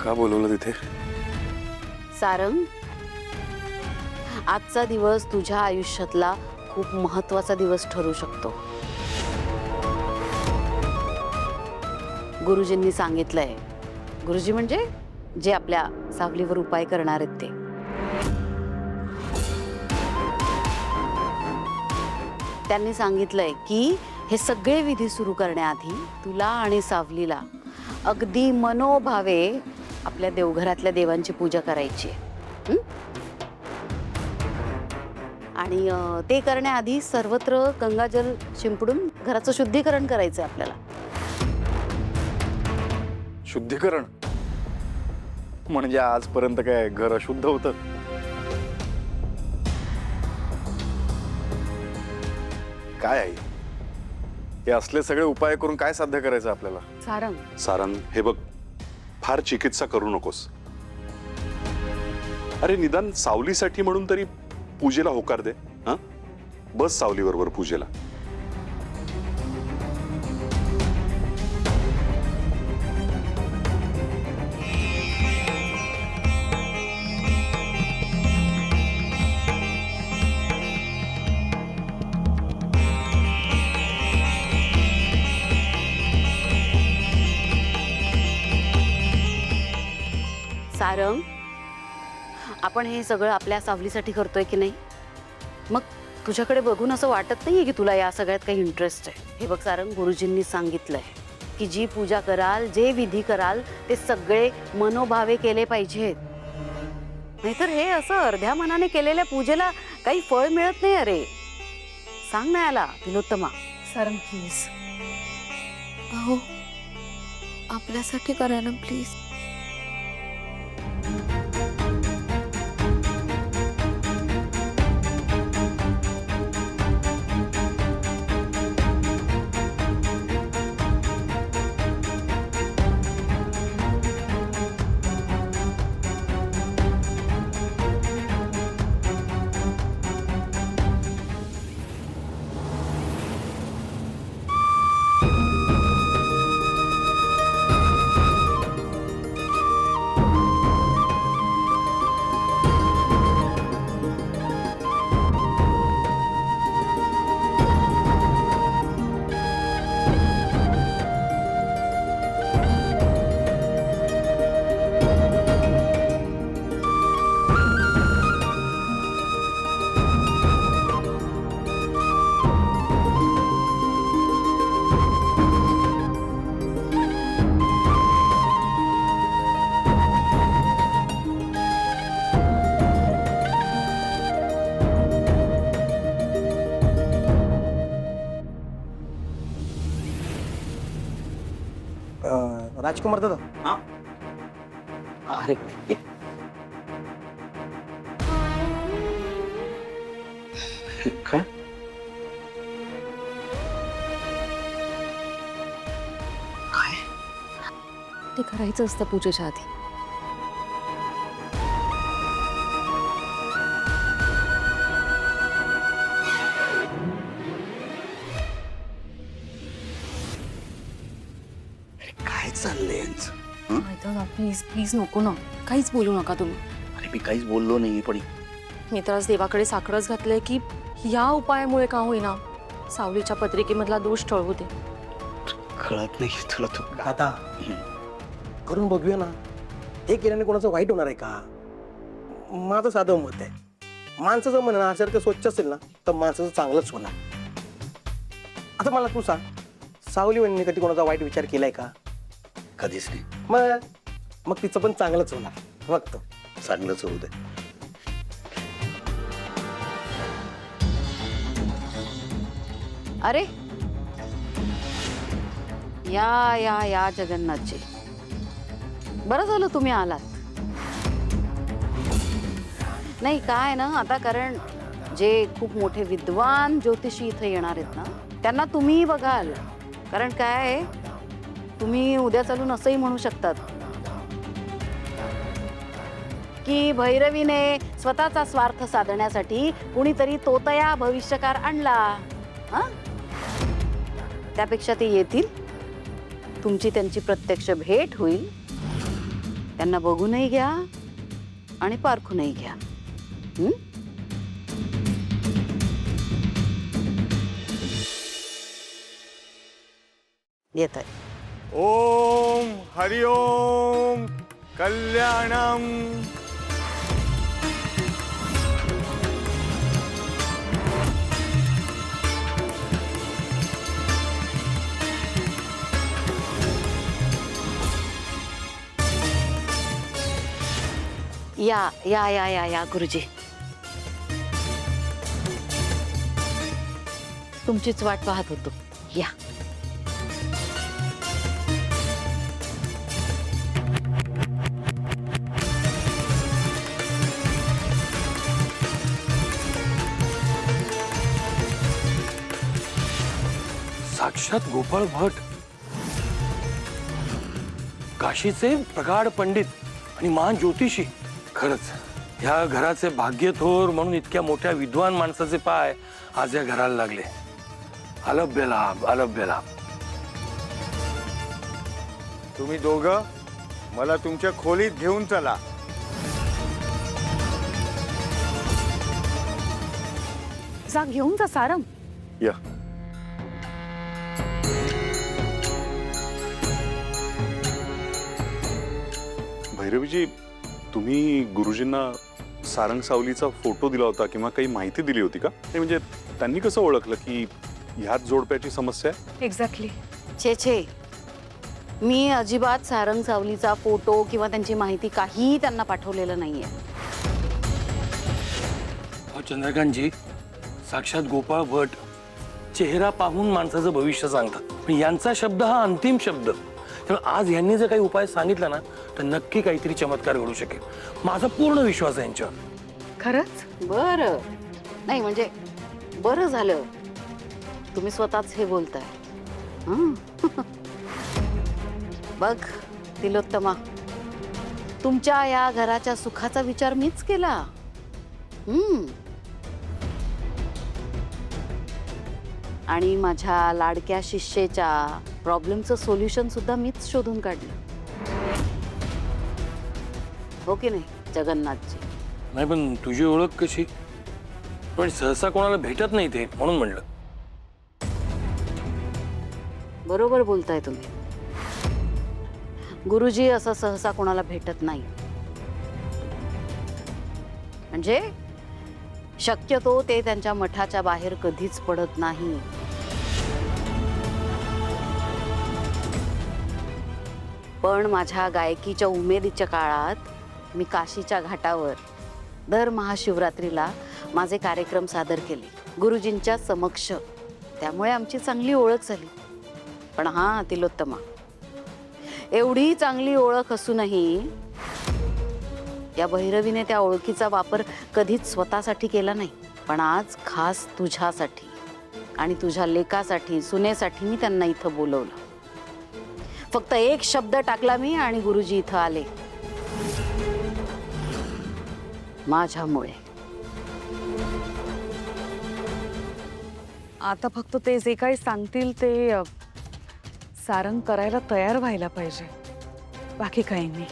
का बोलवलं तिथे? सारंग, आजचा दिवस तुझ्या आयुष्यातला खूप महत्त्वाचा दिवस ठरू शकतो. गुरुजींनी सांगितलंय. गुरुजी म्हणजे जे आपल्या सावलीवर उपाय करणार आहेत ते. त्यांनी सांगितलंय की हे सगळे विधी सुरू करण्याआधी तुला आणि सावलीला अगदी मनोभावे आपल्या देवघरातल्या देवांची पूजा करायची आहे. आणि ते करण्याआधी सर्वत्र गंगाजल शिंपडून घराचं शुद्धीकरण करायचं आहे आपल्याला. शुद्धीकरण म्हणजे आजपर्यंत काय घर अशुद्ध होतं? काय आहे हे असले सगळे उपाय करून काय साध्य करायचं आपल्याला? सारंग, सारंग, हे बघ, फार चिकित्सा करू नकोस. अरे निदान सावलीसाठी म्हणून तरी पूजेला होकार दे. हा, बस सावली बरोबर पूजेला. सारंग, आपण हे सगळं आपल्या सावलीसाठी करतोय की नाही? मग तुझ्याकडे बघून असं वाटत नाहीये की तुला या सगळ्यात काही इंटरेस्ट आहे? हे बघ सारंग, गुरुजींनी सांगितलंय की जी पूजा कराल, जे विधी कराल ते सगळे मनोभावे केले पाहिजेत. नाहीतर हे असं अर्ध्या मनाने केलेल्या पूजेला काही फळ मिळत नाही. अरे सांग ना याला तिलोत्तमा. सारंग प्लीज, अहो आपल्यासाठी करा ना प्लीज. राजकुमार दादा. अरे काय? ते करायचं असतं पूजेच्या आधी. काय चाललंय यांचं? प्लीज प्लीज नको ना, काहीच बोलू नका तुम्ही. अरे मी काहीच बोललो नाही, पण मी तर आज देवाकडे साकडंच घातलंय की या उपायामुळे का होईना सावलीच्या पत्रिकेमधला दोष टळू दे. कळत नाही तुला तो. दादा करून बघूया ना. हे केल्याने कोणाचं वाईट होणार आहे का? माझं साधं मत आहे, माणसाचं मन ना जर का स्वच्छ असेल ना तर माणसाचं चांगलंच होणार. आता मला तू सांग, सावली वहिनीने कधी कोणाचा वाईट विचार केलाय का? कधीच नाही. मग तिचं पण चांगलंच होणार. बघतो चांगलंच होऊ दे. अरे या या या जगन्नाथजी, बरं झालं तुम्ही आलात. नाही काय ना, आता कारण जे खूप मोठे विद्वान ज्योतिषी इथे येणार आहेत ना, त्यांना तुम्ही बघाल. कारण काय आहे, तुम्ही उद्या चालून असंही म्हणू शकतात की भैरवीने स्वतःचा स्वार्थ साधण्यासाठी कुणीतरी तोतया भविष्यकार आणला. त्यापेक्षा ते येतील, तुमची त्यांची प्रत्यक्ष भेट होईल, त्यांना बघूनही घ्या आणि पारखूनही घ्या. हं? येत आहे. ओम हरिओम कल्याणम. या या या या या गुरुजी, तुमचीच वाट पाहत होतो. या. साक्षात गोपाळ भट, काशीचे प्रगाढ पंडित आणि महान ज्योतिषी. खरंच ह्या घराचे भाग्यथोर म्हणून इतक्या मोठ्या विद्वान माणसाचे पाय आज या घराला लागले. अलभ्य लाभ, अलभ्य लाभ. तुम्ही दोघं मला तुमच्या खोलीत घेऊन चला. जा घेऊन जा सारंग. या. भैरवीजी, तुम्ही गुरुजींना सारंग सावलीचा फोटो दिला होता किंवा काही माहिती दिली होती का? नाही म्हणजे त्यांनी कसं ओळखलं की ह्याच जोडप्याची समस्या आहे? एक्झॅक्टली. छे छे, मी अजिबात सारंग सावलीचा फोटो किंवा त्यांची माहिती काहीही त्यांना पाठवलेलं नाहीये. चंद्रकांतजी, साक्षात गोपाळ भट चेहरा पाहून माणसाचं भविष्य सांगतात, पण यांचा शब्द हा अंतिम शब्द. त्यामुळे आज यांनी जर काही उपाय सांगितला ना तर नक्की काहीतरी चमत्कार घडू शकेल. माझा पूर्ण विश्वास आहे यांच्यावर. खरंच? बरं, नाही म्हणजे बरं झालं तुम्ही स्वतःच हे बोलताय. हं? बघ तिलोत्तमा, तुमच्या या घराच्या सुखाचा विचार मीच केला. आणि माझ्या लाडक्या शिष्येच्या प्रॉब्लेमचं सोल्युशन सुद्धा मीच शोधून काढलं. हो की नाही जगन्नाथजी? नाही पण तुझी ओळख कशी? पण सहसा कोणाला भेटत नाही ते, म्हणून म्हणलं. बरोबर बोलताय तुम्ही. गुरुजी असं सहसा कोणाला भेटत नाही. म्हणजे शक्यतो ते त्यांच्या मठाच्या बाहेर कधीच पडत नाही. पण माझ्या गायकीच्या उमेदीच्या काळात मी काशीच्या घाटावर दर महाशिवरात्रीला माझे कार्यक्रम सादर केले गुरुजींच्या समक्ष. त्यामुळे आमची चांगली ओळख झाली. पण हा तिलोत्तमा, एवढी चांगली ओळख असूनही या भैरवीने त्या ओळखीचा वापर कधीच स्वतःसाठी केला नाही. पण आज खास तुझ्यासाठी आणि तुझ्या लेकासाठी, सुनेसाठी मी त्यांना इथं बोलवलं. फक्त एक शब्द टाकला मी आणि गुरुजी इथं आले. माझ्यामुळे. आता फक्त ते जे काही सांगतील ते सारंग करायला तयार व्हायला पाहिजे. बाकी काही नाही.